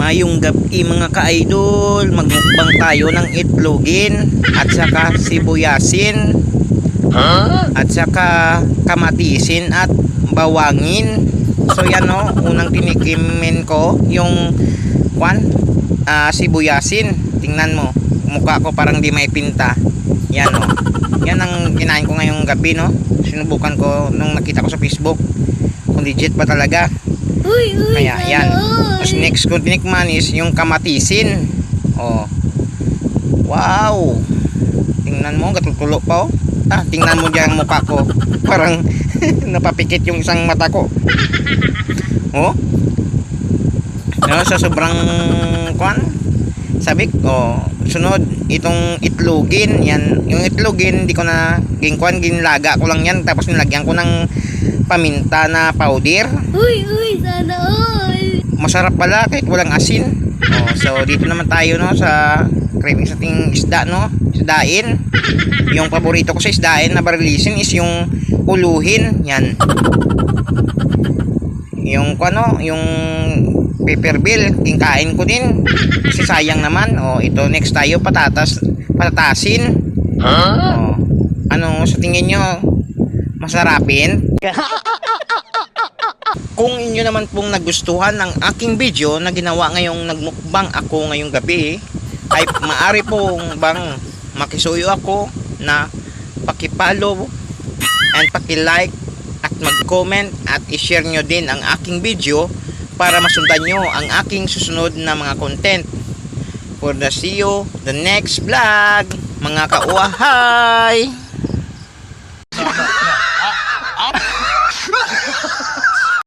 Mayong gabi mga ka-idol, magmukbang tayo ng itlogin at saka sibuyasin at saka kamatisin at bawangin. So yan o, unang tinikimin ko yung sibuyasin. Tingnan mo, mukha ko parang di may pinta. Yan o, yan ang kinain ko ngayong gabi, no. Sinubukan ko nung nakita ko sa Facebook kung legit ba talaga. Kaya yan. Tapos next ko tinikman is yung kamatisin. Oh. Wow. Tingnan mo, gatutulo pa oh. Tingnan mo diyan ang mukha ko. Parang napapikit yung isang mata ko. Oh. No, sa sobrang sabik. Oh, sunod itong itlogin. Yan, yung itlogin hindi ko na ginlaga ko lang yan tapos nilagyan ko ng paminta na powder. Sana all. Masarap pala kahit walang asin. Oh, so dito naman tayo no sa craving sa ting isda no, isdain. Yung paborito ko sa isdain na barilisin is yung uluhin, yan. Yung yung pepperbill, kinkain ko din. Kasi sayang naman. Oh, ito next tayo patatasin. Oh, ano sa tingin nyo? Masarapin? Kung inyo naman pong nagustuhan ng aking video na ginawa ngayong nagmukbang ako ngayong gabi, ay maaari pong bang makisuyo ako na pakipollow and pakilike at mag-comment at i-share nyo din ang aking video para masundan nyo ang aking susunod na mga content. For the see you the next vlog, mga kauahay!